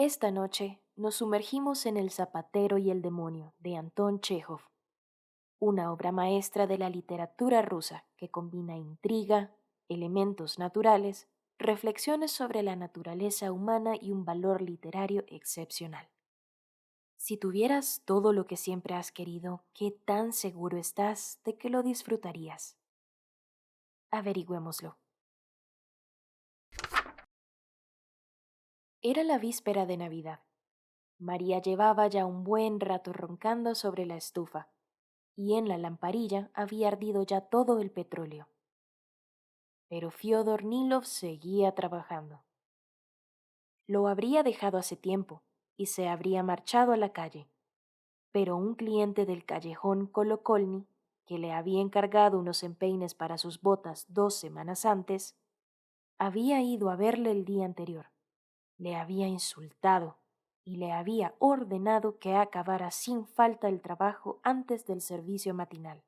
Esta noche nos sumergimos en El zapatero y el demonio de Anton Chejov, una obra maestra de la literatura rusa que combina intriga, elementos naturales, reflexiones sobre la naturaleza humana y un valor literario excepcional. Si tuvieras todo lo que siempre has querido, ¿qué tan seguro estás de que lo disfrutarías? Averigüémoslo. Era la víspera de Navidad. María llevaba ya un buen rato roncando sobre la estufa, y en la lamparilla había ardido ya todo el petróleo. Pero Fyodor Nilov seguía trabajando. Lo habría dejado hace tiempo y se habría marchado a la calle, pero un cliente del callejón Kolokolny, que le había encargado unos empeines para sus botas 2 semanas antes, había ido a verle el día anterior, le había insultado y le había ordenado que acabara sin falta el trabajo antes del servicio matinal.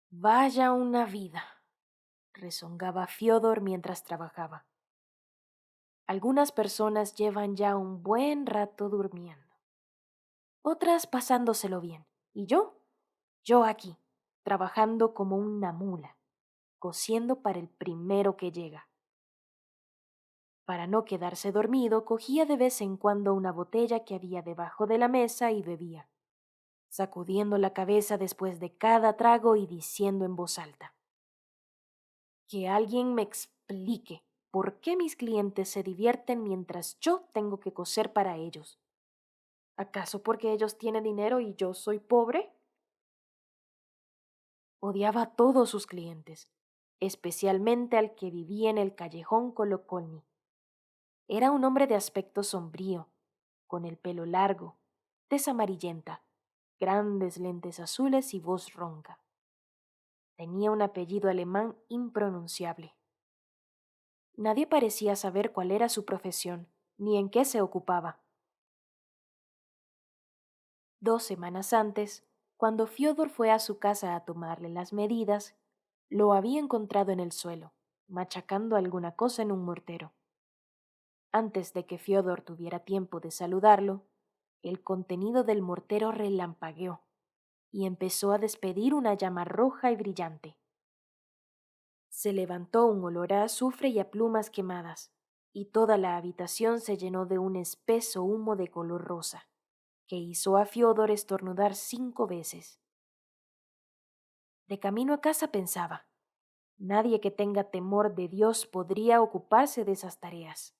Vaya una vida, rezongaba Fyodor mientras trabajaba. Algunas personas llevan ya un buen rato durmiendo, otras pasándoselo bien, y yo aquí, trabajando como una mula, cosiendo para el primero que llega. Para no quedarse dormido, cogía de vez en cuando una botella que había debajo de la mesa y bebía, sacudiendo la cabeza después de cada trago y diciendo en voz alta: que alguien me explique por qué mis clientes se divierten mientras yo tengo que coser para ellos. ¿Acaso porque ellos tienen dinero y yo soy pobre? Odiaba a todos sus clientes, especialmente al que vivía en el callejón Kolokolny. Era un hombre de aspecto sombrío, con el pelo largo, tez amarillenta, grandes lentes azules y voz ronca. Tenía un apellido alemán impronunciable. Nadie parecía saber cuál era su profesión, ni en qué se ocupaba. 2 semanas antes, cuando Fyodor fue a su casa a tomarle las medidas, lo había encontrado en el suelo, machacando alguna cosa en un mortero. Antes de que Fyodor tuviera tiempo de saludarlo, el contenido del mortero relampagueó y empezó a despedir una llama roja y brillante. Se levantó un olor a azufre y a plumas quemadas, y toda la habitación se llenó de un espeso humo de color rosa, que hizo a Fyodor estornudar 5 veces. De camino a casa pensaba: nadie que tenga temor de Dios podría ocuparse de esas tareas.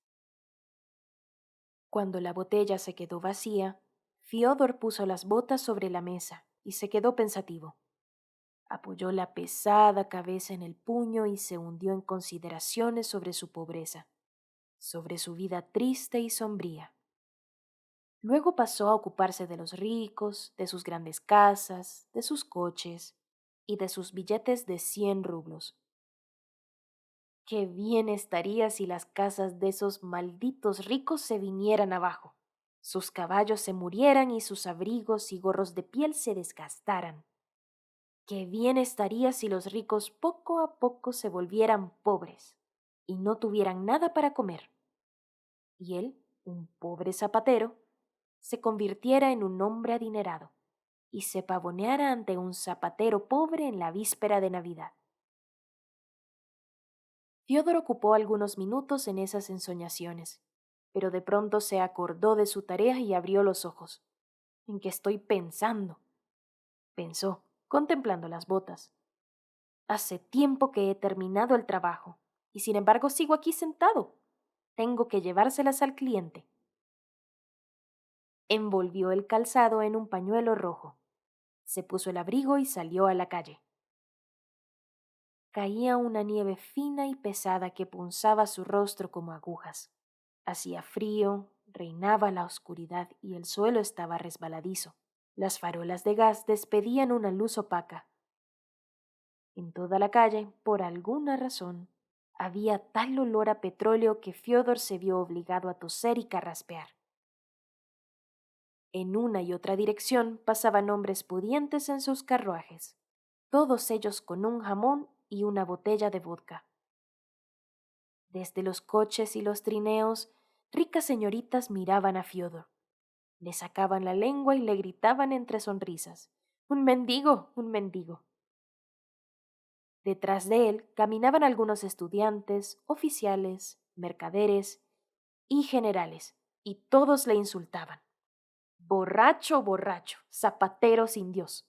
Cuando la botella se quedó vacía, Fyodor puso las botas sobre la mesa y se quedó pensativo. Apoyó la pesada cabeza en el puño y se hundió en consideraciones sobre su pobreza, sobre su vida triste y sombría. Luego pasó a ocuparse de los ricos, de sus grandes casas, de sus coches y de sus billetes de 100 rublos. Qué bien estaría si las casas de esos malditos ricos se vinieran abajo, sus caballos se murieran y sus abrigos y gorros de piel se desgastaran. Qué bien estaría si los ricos poco a poco se volvieran pobres y no tuvieran nada para comer. Y él, un pobre zapatero, se convirtiera en un hombre adinerado y se pavoneara ante un zapatero pobre en la víspera de Navidad. Fyodor ocupó algunos minutos en esas ensoñaciones, pero de pronto se acordó de su tarea y abrió los ojos. ¿En qué estoy pensando?, pensó, contemplando las botas. Hace tiempo que he terminado el trabajo, y sin embargo sigo aquí sentado. Tengo que llevárselas al cliente. Envolvió el calzado en un pañuelo rojo. Se puso el abrigo y salió a la calle. Caía una nieve fina y pesada que punzaba su rostro como agujas. Hacía frío, reinaba la oscuridad y el suelo estaba resbaladizo. Las farolas de gas despedían una luz opaca. En toda la calle, por alguna razón, había tal olor a petróleo que Fyodor se vio obligado a toser y carraspear. En una y otra dirección pasaban hombres pudientes en sus carruajes, todos ellos con un jamón y una botella de vodka. Desde los coches y los trineos, ricas señoritas miraban a Fiodor. Le sacaban la lengua y le gritaban entre sonrisas: ¡Un mendigo! ¡Un mendigo! Detrás de él caminaban algunos estudiantes, oficiales, mercaderes y generales, y todos le insultaban. Borracho, borracho, zapatero sin Dios.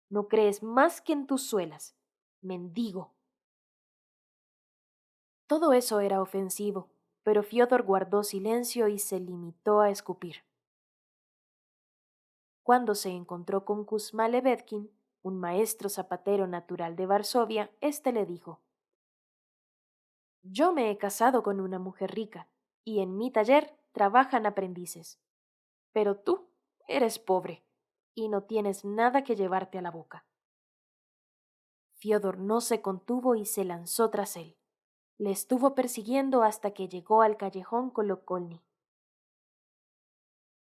No crees más que en tus suelas. Mendigo. Todo eso era ofensivo, pero Fiodor guardó silencio y se limitó a escupir. Cuando se encontró con Kuzma Levedkin, un maestro zapatero natural de Varsovia, éste le dijo: Yo me he casado con una mujer rica, y en mi taller trabajan aprendices. Pero tú eres pobre, y no tienes nada que llevarte a la boca. Fiodor no se contuvo y se lanzó tras él. Le estuvo persiguiendo hasta que llegó al callejón Kolokolny.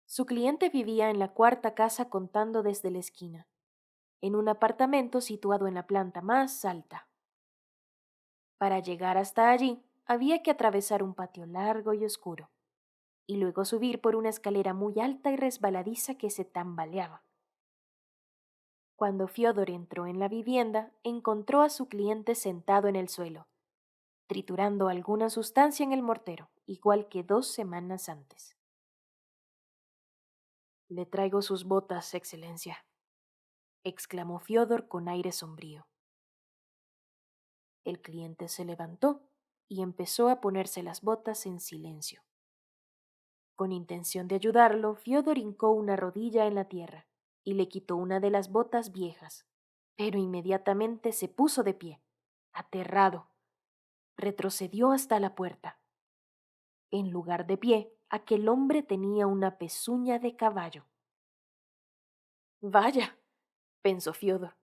Su cliente vivía en la cuarta casa contando desde la esquina, en un apartamento situado en la planta más alta. Para llegar hasta allí, había que atravesar un patio largo y oscuro, y luego subir por una escalera muy alta y resbaladiza que se tambaleaba. Cuando Fiodor entró en la vivienda, encontró a su cliente sentado en el suelo, triturando alguna sustancia en el mortero, igual que 2 semanas antes. Le traigo sus botas, Excelencia, exclamó Fiodor con aire sombrío. El cliente se levantó y empezó a ponerse las botas en silencio. Con intención de ayudarlo, Fiodor hincó una rodilla en la tierra y le quitó una de las botas viejas, pero inmediatamente se puso de pie, aterrado. Retrocedió hasta la puerta. En lugar de pie, aquel hombre tenía una pezuña de caballo. Vaya, pensó Fiodor,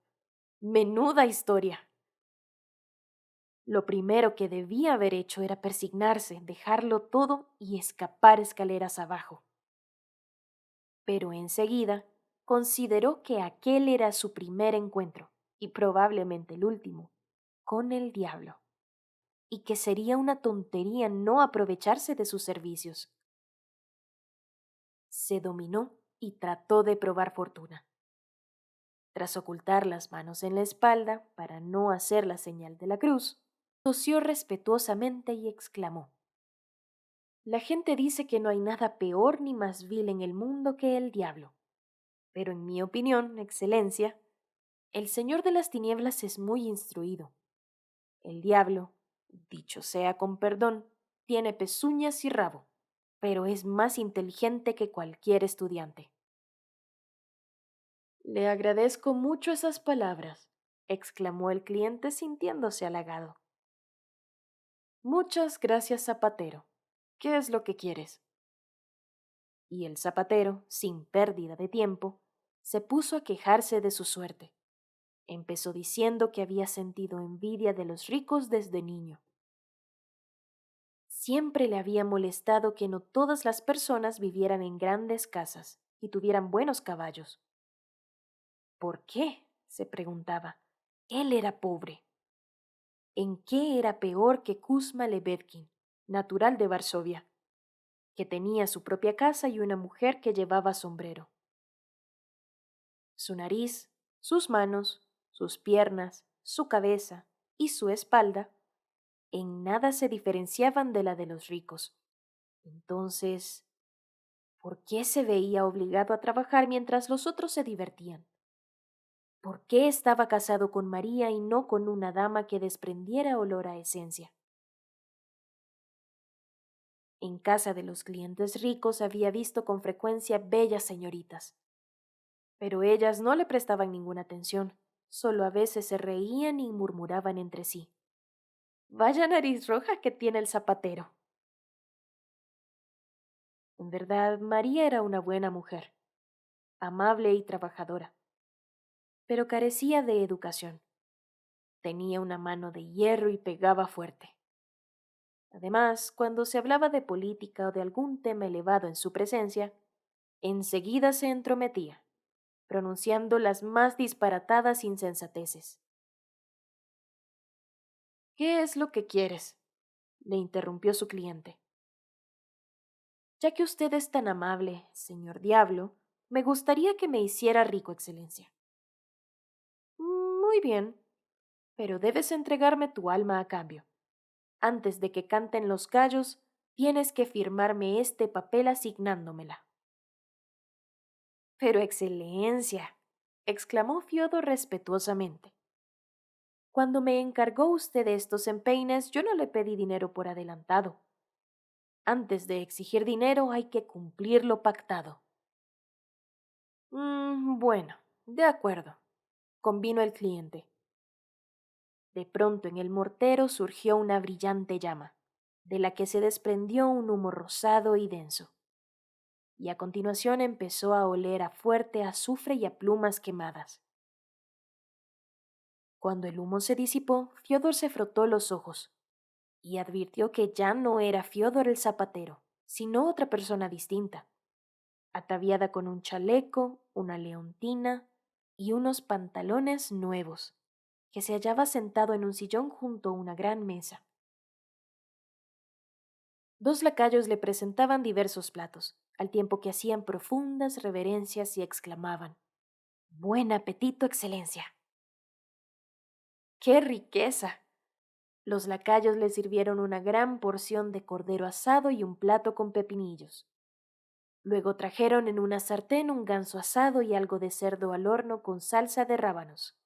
menuda historia. Lo primero que debía haber hecho era persignarse, dejarlo todo y escapar escaleras abajo. Pero enseguida consideró que aquel era su primer encuentro, y probablemente el último, con el diablo, y que sería una tontería no aprovecharse de sus servicios. Se dominó y trató de probar fortuna. Tras ocultar las manos en la espalda para no hacer la señal de la cruz, tosió respetuosamente y exclamó: La gente dice que no hay nada peor ni más vil en el mundo que el diablo. Pero en mi opinión, Excelencia, el Señor de las Tinieblas es muy instruido. El diablo, dicho sea con perdón, tiene pezuñas y rabo, pero es más inteligente que cualquier estudiante. Le agradezco mucho esas palabras, exclamó el cliente sintiéndose halagado. Muchas gracias, zapatero. ¿Qué es lo que quieres? Y el zapatero, sin pérdida de tiempo, se puso a quejarse de su suerte. Empezó diciendo que había sentido envidia de los ricos desde niño. Siempre le había molestado que no todas las personas vivieran en grandes casas y tuvieran buenos caballos. ¿Por qué? Se preguntaba. Él era pobre. ¿En qué era peor que Kuzma Levedkin, natural de Varsovia, que tenía su propia casa y una mujer que llevaba sombrero? Su nariz, sus manos, sus piernas, su cabeza y su espalda en nada se diferenciaban de la de los ricos. Entonces, ¿por qué se veía obligado a trabajar mientras los otros se divertían? ¿Por qué estaba casado con María y no con una dama que desprendiera olor a esencia? En casa de los clientes ricos había visto con frecuencia bellas señoritas, pero ellas no le prestaban ninguna atención, solo a veces se reían y murmuraban entre sí: Vaya nariz roja que tiene el zapatero. En verdad, María era una buena mujer, amable y trabajadora, pero carecía de educación. Tenía una mano de hierro y pegaba fuerte. Además, cuando se hablaba de política o de algún tema elevado en su presencia, enseguida se entrometía, pronunciando las más disparatadas insensateces. ¿Qué es lo que quieres?, le interrumpió su cliente. Ya que usted es tan amable, señor Diablo, me gustaría que me hiciera rico, Excelencia. Muy bien, pero debes entregarme tu alma a cambio. Antes de que canten los gallos, tienes que firmarme este papel asignándomela. Pero, Excelencia, exclamó Fiodor respetuosamente. Cuando me encargó usted de estos empeines, yo no le pedí dinero por adelantado. Antes de exigir dinero hay que cumplir lo pactado. Bueno, de acuerdo, convino el cliente. De pronto en el mortero surgió una brillante llama, de la que se desprendió un humo rosado y denso, y a continuación empezó a oler a fuerte azufre y a plumas quemadas. Cuando el humo se disipó, Fiodor se frotó los ojos y advirtió que ya no era Fiodor el zapatero, sino otra persona distinta, ataviada con un chaleco, una leontina y unos pantalones nuevos, que se hallaba sentado en un sillón junto a una gran mesa. Dos lacayos le presentaban diversos platos, al tiempo que hacían profundas reverencias y exclamaban: «Buen apetito, Excelencia». ¡Qué riqueza! Los lacayos le sirvieron una gran porción de cordero asado y un plato con pepinillos. Luego trajeron en una sartén un ganso asado y algo de cerdo al horno con salsa de rábanos.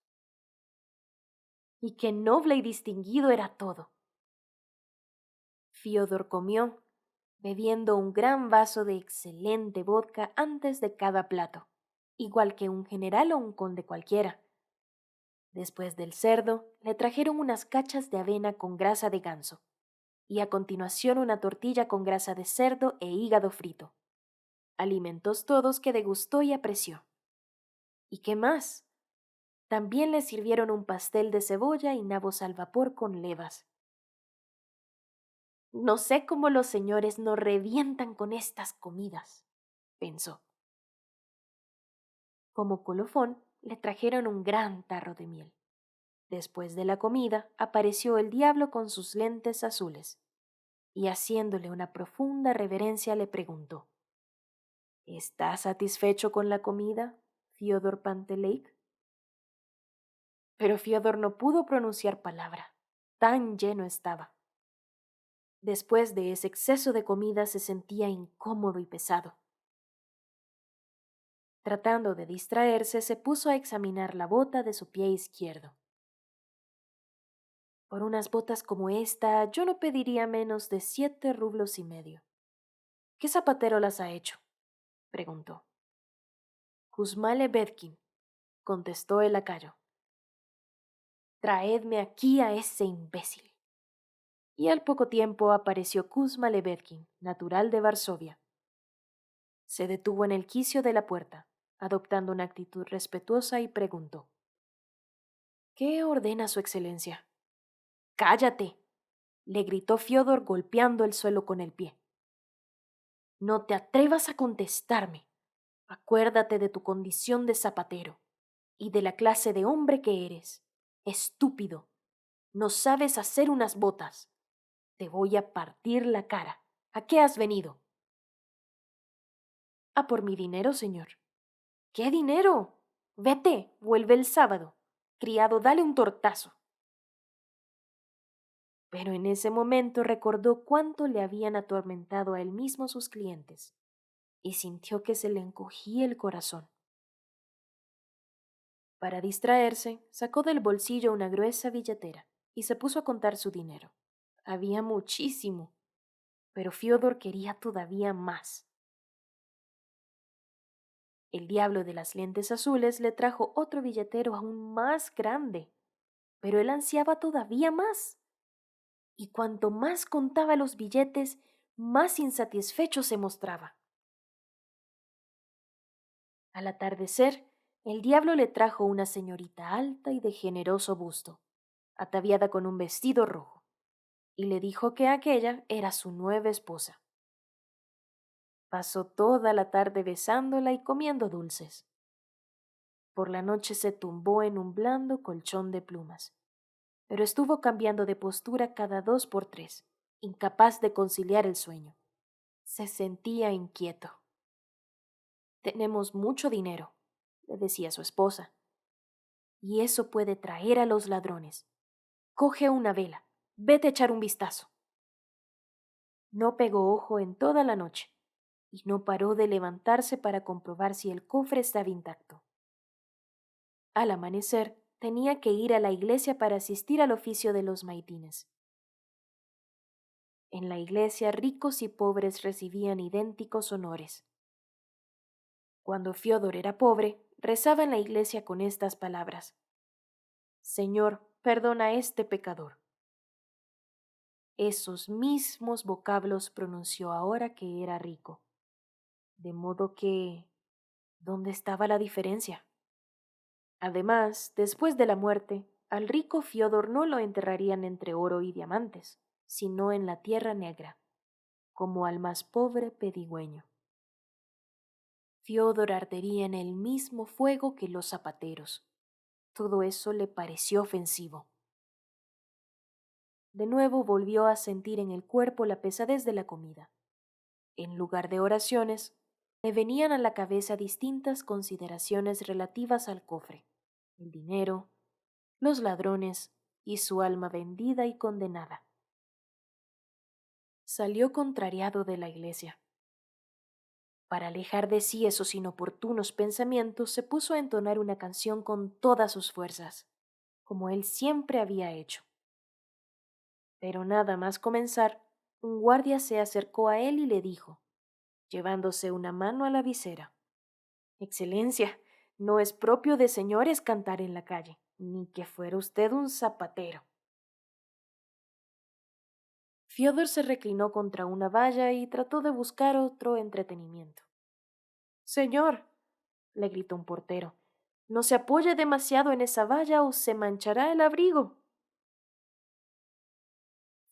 Y qué noble y distinguido era todo. Fiodor comió, bebiendo un gran vaso de excelente vodka antes de cada plato, igual que un general o un conde cualquiera. Después del cerdo, le trajeron unas cachas de avena con grasa de ganso, y a continuación una tortilla con grasa de cerdo e hígado frito. Alimentos todos que degustó y apreció. ¿Y qué más? También le sirvieron un pastel de cebolla y nabos al vapor con levas. No sé cómo los señores no revientan con estas comidas, pensó. Como colofón, le trajeron un gran tarro de miel. Después de la comida, apareció el diablo con sus lentes azules, y haciéndole una profunda reverencia le preguntó: ¿Estás satisfecho con la comida, Fiodor Panteleik? Pero Fiodor no pudo pronunciar palabra, tan lleno estaba. Después de ese exceso de comida se sentía incómodo y pesado. Tratando de distraerse, se puso a examinar la bota de su pie izquierdo. Por unas botas como esta, yo no pediría menos de 7 rublos y medio. ¿Qué zapatero las ha hecho?, preguntó. Kuzma Lebedkin, contestó el lacayo. Traedme aquí a ese imbécil. Y al poco tiempo apareció Kuzma Lebedkin, natural de Varsovia. Se detuvo en el quicio de la puerta, adoptando una actitud respetuosa, y preguntó: ¿Qué ordena su excelencia? ¡Cállate!, le gritó Fiodor golpeando el suelo con el pie. No te atrevas a contestarme. Acuérdate de tu condición de zapatero y de la clase de hombre que eres. Estúpido. No sabes hacer unas botas. Te voy a partir la cara. ¿A qué has venido? A por mi dinero, señor. ¿Qué dinero? Vete, vuelve el sábado. Criado, dale un tortazo. Pero en ese momento recordó cuánto le habían atormentado a él mismo sus clientes, y sintió que se le encogía el corazón. Para distraerse, sacó del bolsillo una gruesa billetera y se puso a contar su dinero. Había muchísimo, pero Fiodor quería todavía más. El diablo de las lentes azules le trajo otro billetero aún más grande, pero él ansiaba todavía más. Y cuanto más contaba los billetes, más insatisfecho se mostraba. Al atardecer, el diablo le trajo una señorita alta y de generoso busto, ataviada con un vestido rojo, y le dijo que aquella era su nueva esposa. Pasó toda la tarde besándola y comiendo dulces. Por la noche se tumbó en un blando colchón de plumas, pero estuvo cambiando de postura cada 2 por 3, incapaz de conciliar el sueño. Se sentía inquieto. Tenemos mucho dinero, le decía su esposa, y eso puede traer a los ladrones. Coge una vela, vete a echar un vistazo. No pegó ojo en toda la noche y no paró de levantarse para comprobar si el cofre estaba intacto. Al amanecer, tenía que ir a la iglesia para asistir al oficio de los maitines. En la iglesia ricos y pobres recibían idénticos honores. Cuando Fiódor era pobre, rezaba en la iglesia con estas palabras: Señor, perdona a este pecador. Esos mismos vocablos pronunció ahora que era rico. De modo que, ¿dónde estaba la diferencia? Además, después de la muerte, al rico Fiódor no lo enterrarían entre oro y diamantes, sino en la tierra negra, como al más pobre pedigüeño. Fiódor ardería en el mismo fuego que los zapateros. Todo eso le pareció ofensivo. De nuevo volvió a sentir en el cuerpo la pesadez de la comida. En lugar de oraciones, le venían a la cabeza distintas consideraciones relativas al cofre, el dinero, los ladrones y su alma vendida y condenada. Salió contrariado de la iglesia. Para alejar de sí esos inoportunos pensamientos, se puso a entonar una canción con todas sus fuerzas, como él siempre había hecho. Pero nada más comenzar, un guardia se acercó a él y le dijo, llevándose una mano a la visera: Excelencia, no es propio de señores cantar en la calle, ni que fuera usted un zapatero. Fiódor se reclinó contra una valla y trató de buscar otro entretenimiento. Señor, le gritó un portero, no se apoye demasiado en esa valla o se manchará el abrigo.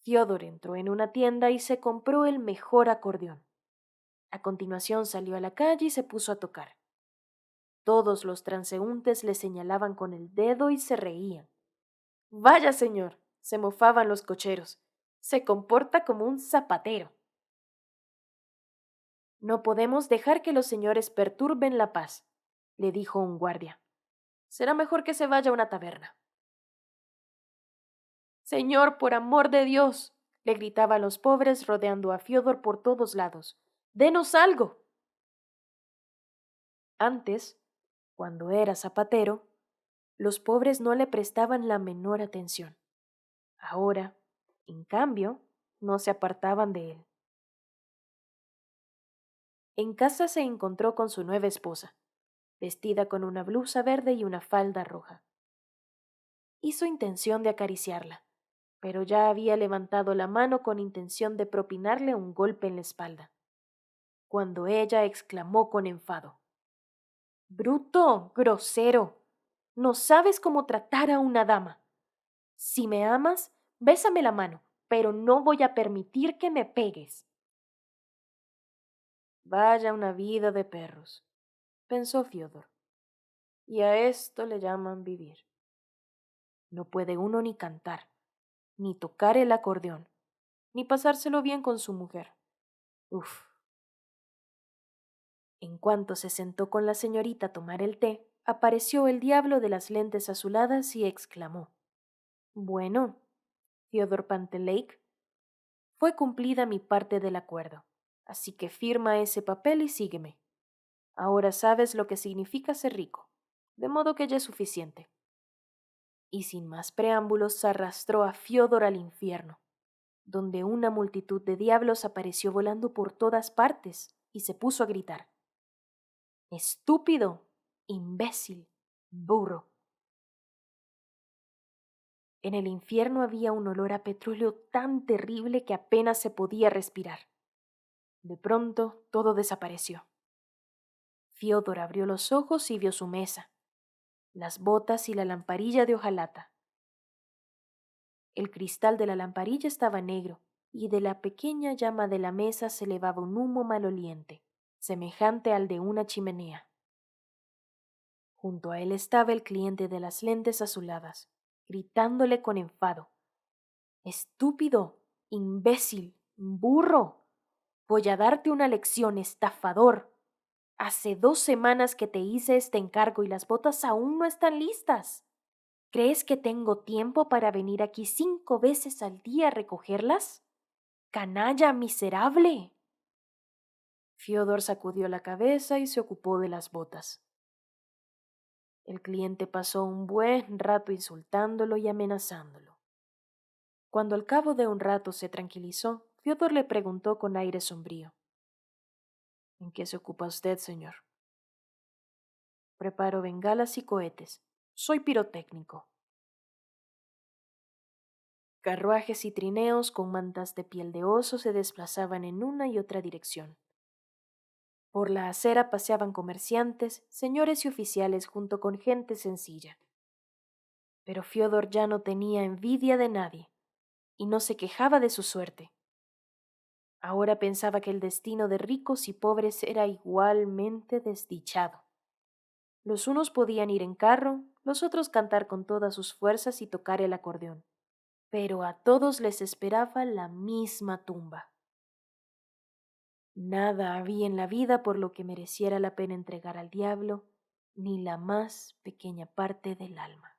Fiódor entró en una tienda y se compró el mejor acordeón. A continuación salió a la calle y se puso a tocar. Todos los transeúntes le señalaban con el dedo y se reían. Vaya, señor, se mofaban los cocheros. Se comporta como un zapatero. No podemos dejar que los señores perturben la paz, le dijo un guardia. Será mejor que se vaya a una taberna. Señor, por amor de Dios, le gritaban los pobres rodeando a Fiódor por todos lados. ¡Denos algo! Antes, cuando era zapatero, los pobres no le prestaban la menor atención. Ahora, en cambio, no se apartaban de él. En casa se encontró con su nueva esposa, vestida con una blusa verde y una falda roja. Hizo intención de acariciarla, pero ya había levantado la mano con intención de propinarle un golpe en la espalda, cuando ella exclamó con enfado: Bruto, grosero, no sabes cómo tratar a una dama. Si me amas, bésame la mano, pero no voy a permitir que me pegues. Vaya una vida de perros, pensó Fiódor, y a esto le llaman vivir. No puede uno ni cantar, ni tocar el acordeón, ni pasárselo bien con su mujer. Uf. En cuanto se sentó con la señorita a tomar el té, apareció el diablo de las lentes azuladas y exclamó: Bueno, Fyodor Panteleik, fue cumplida mi parte del acuerdo, así que firma ese papel y sígueme. Ahora sabes lo que significa ser rico, de modo que ya es suficiente. Y sin más preámbulos arrastró a Fiódor al infierno, donde una multitud de diablos apareció volando por todas partes y se puso a gritar: Estúpido, imbécil, burro. En el infierno había un olor a petróleo tan terrible que apenas se podía respirar. De pronto todo desapareció. Fiódor abrió los ojos y vio su mesa, las botas y la lamparilla de hojalata. El cristal de la lamparilla estaba negro y de la pequeña llama de la mesa se elevaba un humo maloliente, semejante al de una chimenea. Junto a él estaba el cliente de las lentes azuladas, gritándole con enfado: Estúpido, imbécil, burro. Voy a darte una lección, estafador. Hace 2 semanas que te hice este encargo y las botas aún no están listas. ¿Crees que tengo tiempo para venir aquí 5 veces al día a recogerlas? ¡Canalla miserable! Fiodor sacudió la cabeza y se ocupó de las botas. El cliente pasó un buen rato insultándolo y amenazándolo. Cuando al cabo de un rato se tranquilizó, Fiodor le preguntó con aire sombrío: ¿En qué se ocupa usted, señor? Preparo bengalas y cohetes. Soy pirotécnico. Carruajes y trineos con mantas de piel de oso se desplazaban en una y otra dirección. Por la acera paseaban comerciantes, señores y oficiales junto con gente sencilla. Pero Fiodor ya no tenía envidia de nadie y no se quejaba de su suerte. Ahora pensaba que el destino de ricos y pobres era igualmente desdichado. Los unos podían ir en carro, los otros cantar con todas sus fuerzas y tocar el acordeón, pero a todos les esperaba la misma tumba. Nada había en la vida por lo que mereciera la pena entregar al diablo ni la más pequeña parte del alma.